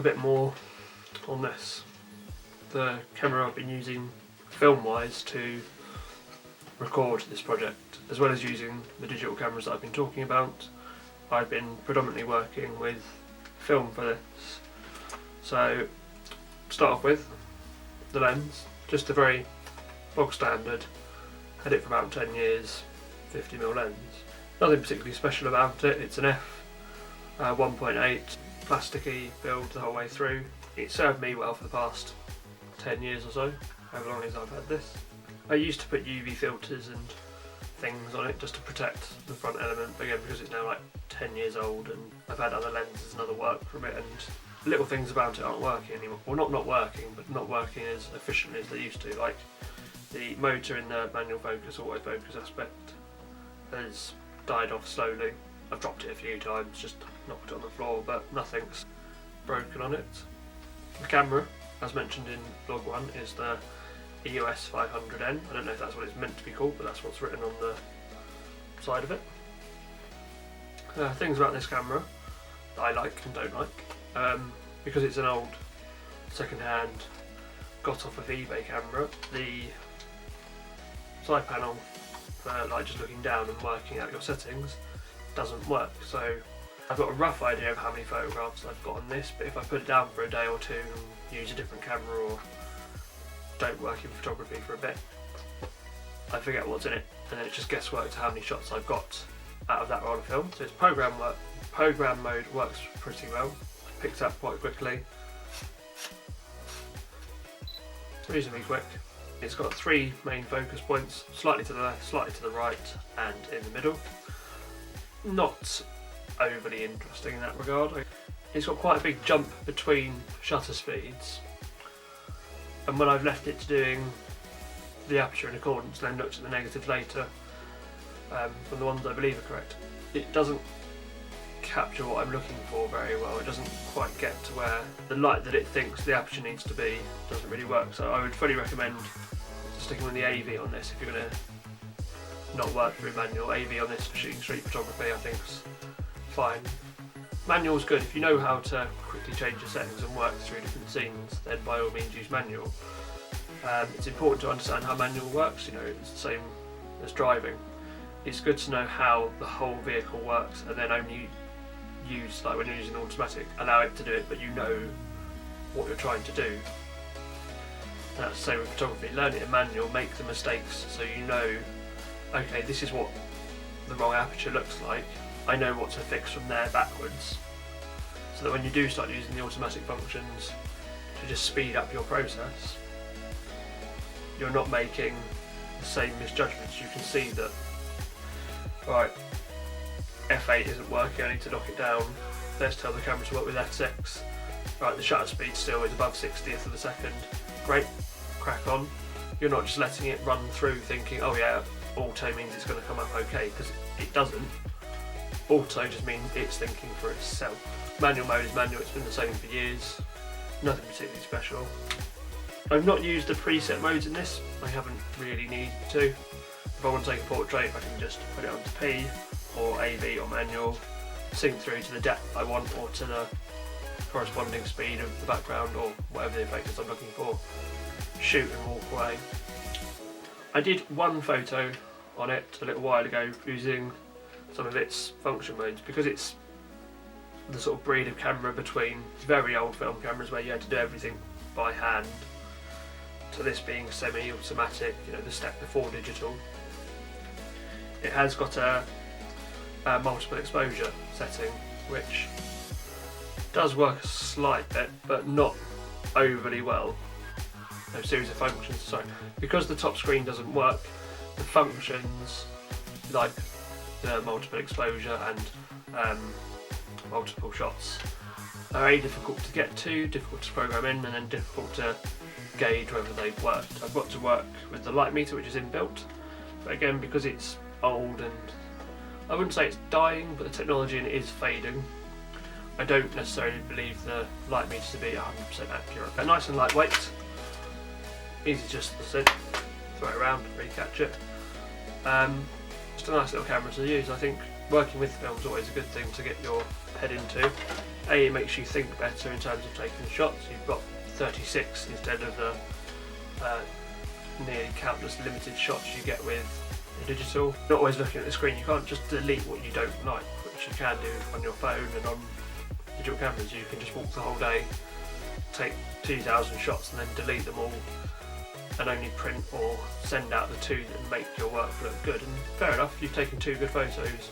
bit more on this. The camera I've been using film-wise to record this project, as well as using the digital cameras that I've been talking about, I've been predominantly working with film for this. So, start off with the lens, just a very bog standard, had it for about 10 years, 50mm lens. Nothing particularly special about it. It's an f 1.8, plasticky build the whole way through. It served me well for the past 10 years or so, however long as I've had this. I used to put UV filters and things on it just to protect the front element, but again, because it's now like 10 years old and I've had other lenses and other work from it, and little things about it aren't working anymore. Well, not working, but not working as efficiently as they used to. Like the motor in the manual focus, autofocus aspect has died off slowly. I've dropped it a few times, just knocked it on the floor, but nothing's broken on it. The camera, as mentioned in vlog 1, is the EOS 500N. I don't know if that's what it's meant to be called, but that's what's written on the side of it. Things about this camera that I like and don't like. Because it's an old second-hand got off of eBay camera, the side panel for like just looking down and working out your settings doesn't work. So I've got a rough idea of how many photographs I've got on this, but if I put it down for a day or two and use a different camera or don't work in photography for a bit, I forget what's in it, and then it's just guesswork to how many shots I've got out of that roll of film. So its program mode works pretty well. Picks up quite quickly. It's reasonably quick. It's got 3 main focus points, slightly to the left, slightly to the right, and in the middle. Not overly interesting in that regard. It's got quite a big jump between shutter speeds, and when I've left it to doing the aperture in accordance and then looked at the negatives later, from the ones I believe are correct, it doesn't capture what I'm looking for very well. It doesn't quite get to where the light that it thinks the aperture needs to be doesn't really work. So I would fully recommend sticking with the AV on this if you're going to not work through manual. AV on this for shooting street photography I think's fine. Manual's good if you know how to quickly change your settings and work through different scenes, then by all means use manual. It's important to understand how manual works, you know, it's the same as driving. It's good to know how the whole vehicle works and then only use, like when you're using automatic, allow it to do it, but you know what you're trying to do. And that's the same with photography. Learn it in manual, make the mistakes so you know, okay, this is what the wrong aperture looks like. I know what to fix from there backwards, so that when you do start using the automatic functions to just speed up your process, you're not making the same misjudgments. You can see that, right, f8 isn't working, I need to knock it down, let's tell the camera to work with f6. Right, the shutter speed still is above 60th of a second, great, crack on. You're not just letting it run through thinking, oh yeah, auto means it's going to come up okay, because it doesn't. Auto just means it's thinking for itself. Manual mode is manual, it's been the same for years, nothing particularly special. I've not used the preset modes in this, I haven't really needed to. If I want to take a portrait, I can just put it onto P or AV or manual, sync through to the depth I want or to the corresponding speed of the background or whatever the effect is I'm looking for, shoot and walk away. I did one photo on it a little while ago using some of its function modes, because it's the sort of breed of camera between very old film cameras where you had to do everything by hand to this being semi-automatic, you know, the step before digital. It has got a multiple exposure setting, which does work a slight bit, but not overly well. No series of functions, sorry. Because the top screen doesn't work, the functions like the multiple exposure and multiple shots are very difficult to get to, difficult to program in, and then difficult to gauge whether they've worked. I've got to work with the light meter, which is inbuilt, but again, because it's old and I wouldn't say it's dying, but the technology in it is fading, I don't necessarily believe the light meter to be 100% accurate. They're nice and lightweight, easy just to sit, throw it around, recatch it. Just a nice little camera to use. I think working with film is always a good thing to get your head into. it makes you think better in terms of taking shots. You've got 36 instead of the nearly countless limited shots you get with a digital. You're not always looking at the screen. You can't just delete what you don't like, which you can do on your phone and on digital cameras. You can just walk the whole day, take 2,000 shots and then delete them all and only print or send out the two that make your work look good. And fair enough, you've taken 2 good photos.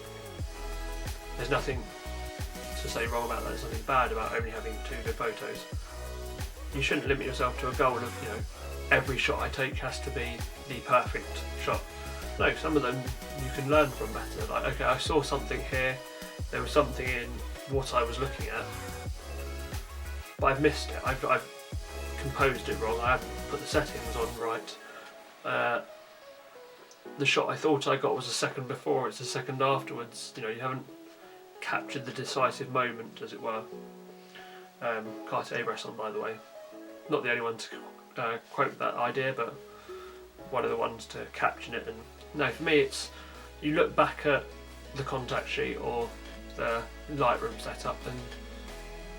There's nothing to say wrong about that. There's nothing bad about only having 2 good photos. You shouldn't limit yourself to a goal of, you know, every shot I take has to be the perfect shot. No, some of them you can learn from better. Like, okay, I saw something here, there was something in what I was looking at, but I've missed it. I've composed it wrong. I haven't put the settings on right. The shot I thought I got was a second before, it's a second afterwards. You know, you haven't captured the decisive moment, as it were. Cartier-Bresson, by the way, not the only one to quote that idea, but one of the ones to caption it. And no, for me, it's you look back at the contact sheet or the Lightroom setup, and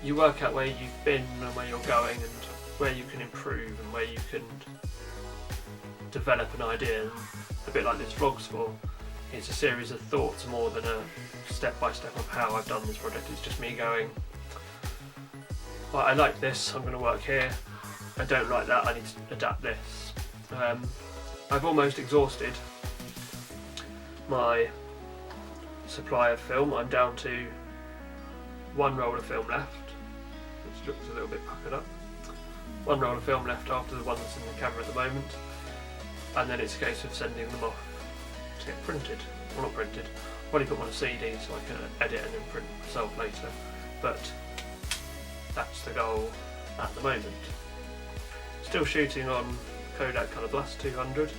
you work out where you've been and where you're going, and where you can improve and where you can develop an idea. And a bit like this vlog's for, it's a series of thoughts more than a step-by-step of how I've done this project. It's just me going, well, I like this, I'm going to work here. I don't like that, I need to adapt this. I've almost exhausted my supply of film. I'm down to 1 roll of film left, which looks a little bit puckered up. 1 roll of film left after the one that's in the camera at the moment, and then it's a case of sending them off to get printed. Well, not printed, I'll probably put them on a CD so I can edit and then print myself later, but that's the goal at the moment. Still shooting on Kodak Colour Blast 200.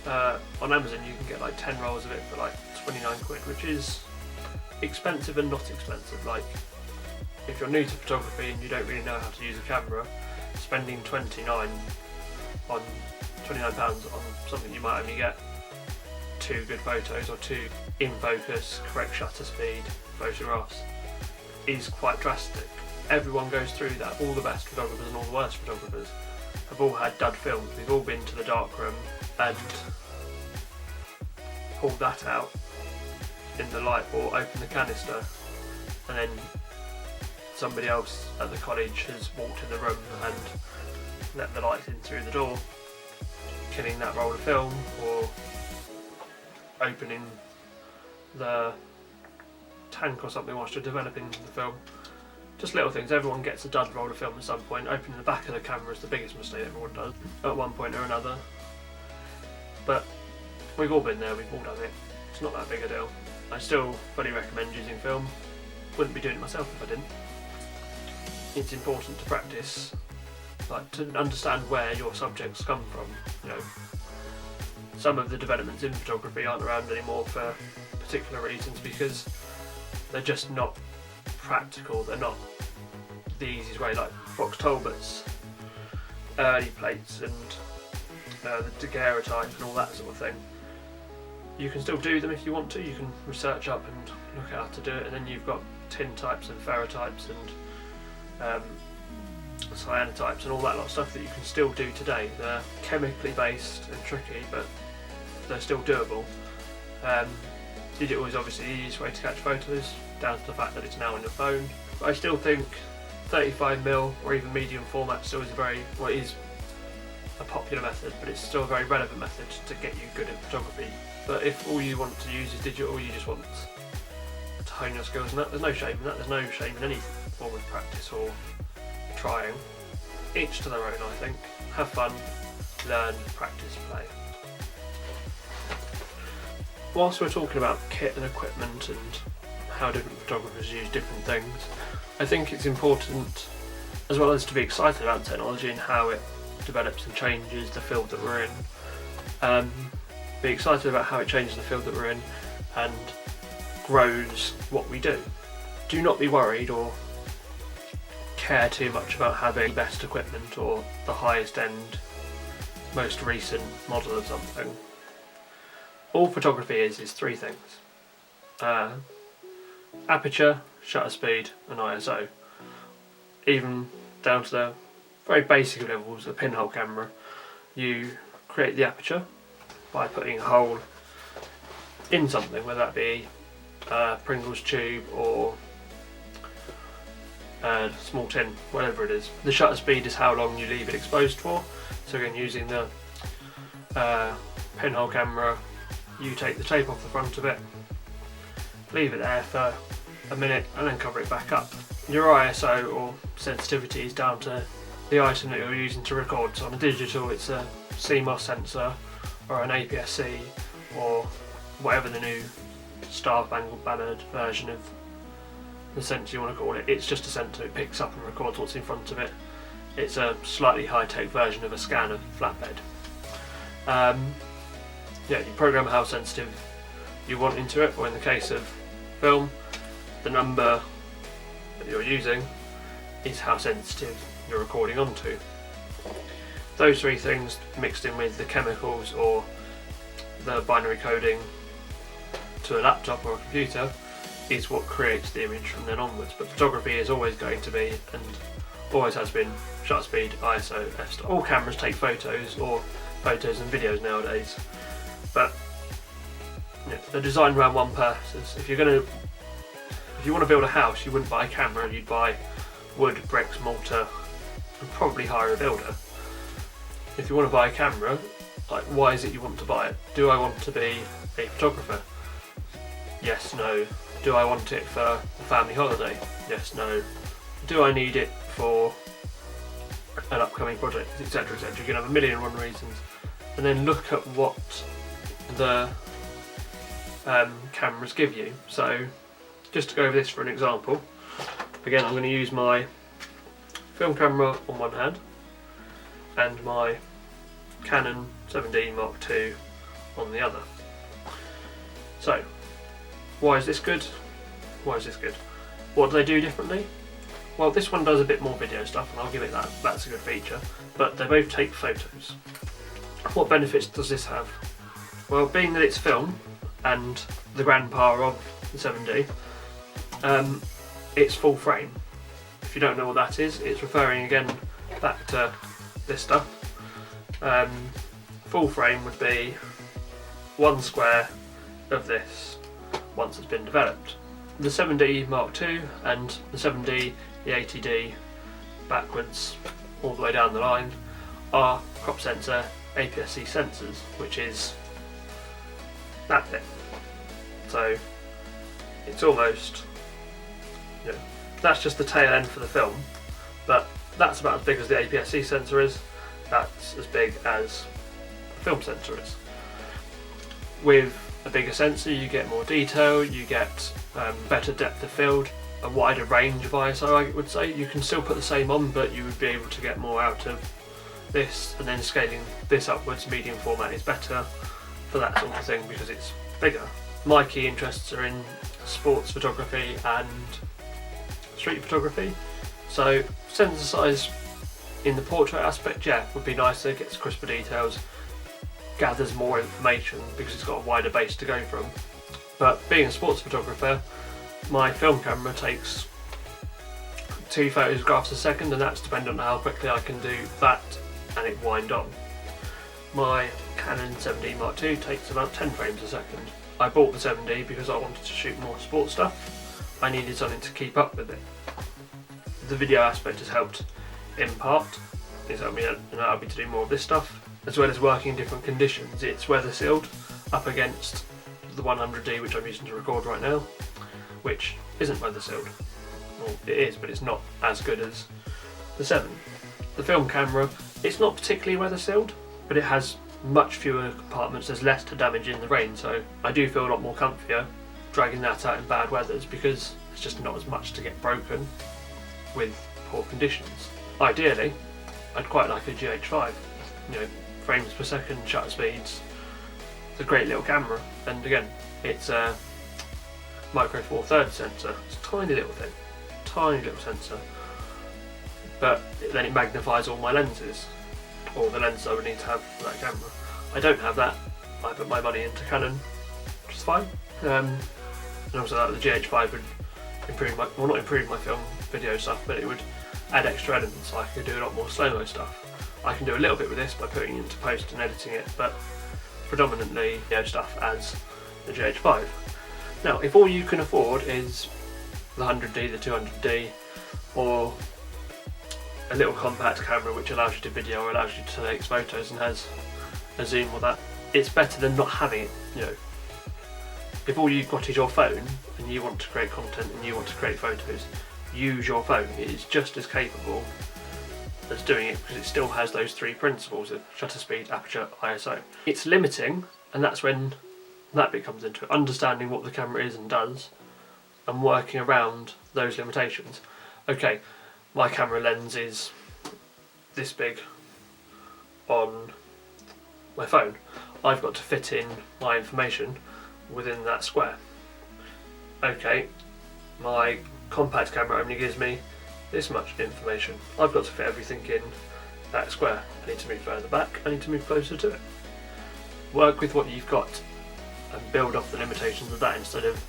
On Amazon you can get like 10 rolls of it for like 29 quid, which is expensive and not expensive. Like, if you're new to photography and you don't really know how to use a camera, spending £29 on something you might only get 2 good photos or 2 in focus, correct shutter speed photographs is quite drastic. Everyone goes through that. All the best photographers and all the worst photographers have all had dud films. We've all been to the darkroom and pulled that out in the light, or opened the canister, and then somebody else at the college has walked in the room and let the lights in through the door, killing that roll of film, or opening the tank or something whilst you're developing the film. Just little things. Everyone gets a dud roll of film at some point. Opening the back of the camera is the biggest mistake everyone does at one point or another. But we've all been there, we've all done it. It's not that big a deal. I still fully recommend using film. Wouldn't be doing it myself if I didn't. It's important to practice, like to understand where your subjects come from. You know, some of the developments in photography aren't around anymore for particular reasons because they're just not practical. They're not the easiest way, like Fox Talbot's early plates and the daguerreotype and all that sort of thing. You can still do them if you want to. You can research up and look at how to do it, and then you've got tin types and ferrotypes and cyanotypes and all that lot of stuff that you can still do today. They're chemically based and tricky, but they're still doable. Digital is obviously the easiest way to catch photos, down to the fact that it's now on your phone. But I still think 35mm or even medium format still is is a popular method, but it's still a very relevant method to get you good at photography. But if all you want to use is digital, you just want to hone your skills in that, there's no shame in that. There's no shame in any form of practice or trying. Each to their own, I think. Have fun, learn, practice, play. Whilst we're talking about kit and equipment and how different photographers use different things, I think it's important, as well as to be excited about technology and how it develops and changes the field that we're in, be excited about how it changes the field that we're in and grows what we do. Do not be worried or care too much about having the best equipment or the highest end, most recent model of something. All photography is 3 things. Aperture, shutter speed and ISO, even down to the very basic levels. A pinhole camera, you create the aperture by putting a hole in something, whether that be a Pringles tube or a small tin, whatever it is. The shutter speed is how long you leave it exposed for. So again, using the pinhole camera, you take the tape off the front of it, leave it there for a minute and then cover it back up. Your ISO or sensitivity is down to the item that you're using to record. So on a digital it's a CMOS sensor or an APS-C or whatever the new star-spangled bannered version of the sensor you want to call it. It's just a sensor, it picks up and records what's in front of it. It's a slightly high-tech version of a scanner flatbed. Yeah, you program how sensitive you want into it, or in the case of film, the number that you're using is how sensitive you're recording onto. Those three things mixed in with the chemicals or the binary coding to a laptop or a computer is what creates the image from then onwards. But photography is always going to be, and always has been, shutter speed, ISO, f-stop. All cameras take photos or photos and videos nowadays, but yeah, they're designed around one purpose. If you want to build a house, you wouldn't buy a camera, you'd buy wood, bricks, mortar, and probably hire a builder. If you want to buy a camera, like, why is it you want to buy it? Do I want to be a photographer? Yes, no. Do I want it for a family holiday? Yes, no. Do I need it for an upcoming project, etc, etc? You can have a million and one reasons, and then look at what the cameras give you. So just to go over this for an example, again I'm going to use my film camera on one hand and my Canon 7D Mark II on the other. So why is this good? Why is this good? What do they do differently? Well, this one does a bit more video stuff, and I'll give it that. That's a good feature. But they both take photos. What benefits does this have? Well, being that it's film and the grandpa of the 7D, it's full frame. If you don't know what that is, it's referring again back to this stuff. Full frame would be one square of this once it's been developed. The 7D Mark II and the 7D, the 80D backwards all the way down the line are crop sensor APS-C sensors, which is that bit. So it's almost, you know, that's just the tail end for the film, but that's about as big as the APS-C sensor is. That's as big as the film sensor is. With a bigger sensor you get more detail, you get better depth of field, a wider range of ISO, I would say. You can still put the same on, but you would be able to get more out of this, and then scaling this upwards, medium format is better for that sort of thing because it's bigger. My key interests are in sports photography and street photography, so sensor size in the portrait aspect, yeah, would be nicer, gets crisper details, gathers more information because it's got a wider base to go from. But being a sports photographer, my film camera takes 2 photographs a second, and that's dependent on how quickly I can do that and it wind on. My Canon 7D Mark II takes about 10 frames a second. I bought the 7D because I wanted to shoot more sports stuff. I needed something to keep up with it. The video aspect has helped in part. It's helped me allow me to do more of this stuff, as well as working in different conditions. It's weather sealed up against the 100D, which I'm using to record right now, which isn't weather sealed. Well, it is, but it's not as good as the 7. The film camera, it's not particularly weather sealed, but it has much fewer compartments. There's less to damage in the rain, so I do feel a lot more comfier dragging that out in bad weathers because there's just not as much to get broken with poor conditions. Ideally, I'd quite like a GH5. You know, frames per second, shutter speeds. It's a great little camera, and again, it's a micro four thirds sensor. It's a tiny little thing, tiny little sensor, but then it magnifies all my lenses, or the lenses I would need to have for that camera. I don't have that. I put my money into Canon, which is fine. And also that the GH5 would improve my, well, not improve my film video stuff, but it would add extra elements. I could do a lot more slow-mo stuff. I can do a little bit with this by putting it into post and editing it, but predominantly video stuff as the GH5. Now, if all you can afford is the 100D, the 200D, or a little compact camera which allows you to video or allows you to take photos and has a zoom or that, it's better than not having it. You know, if all you've got is your phone and you want to create content and you want to create photos, use your phone. It is just as capable as doing it because it still has those three principles of shutter speed, aperture, ISO. It's limiting, and that's when that bit comes into it. Understanding what the camera is and does and working around those limitations. Okay, my camera lens is this big on my phone. I've got to fit in my information within that square. Okay, my compact camera only gives me this much information. I've got to fit everything in that square. I need to move further back, I need to move closer to it. Work with what you've got and build off the limitations of that instead of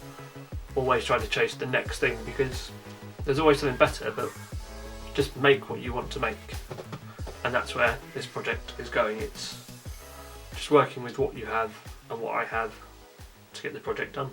always trying to chase the next thing, because there's always something better, but just make what you want to make. And that's where this project is going. It's just working with what you have and what I have to get the project done.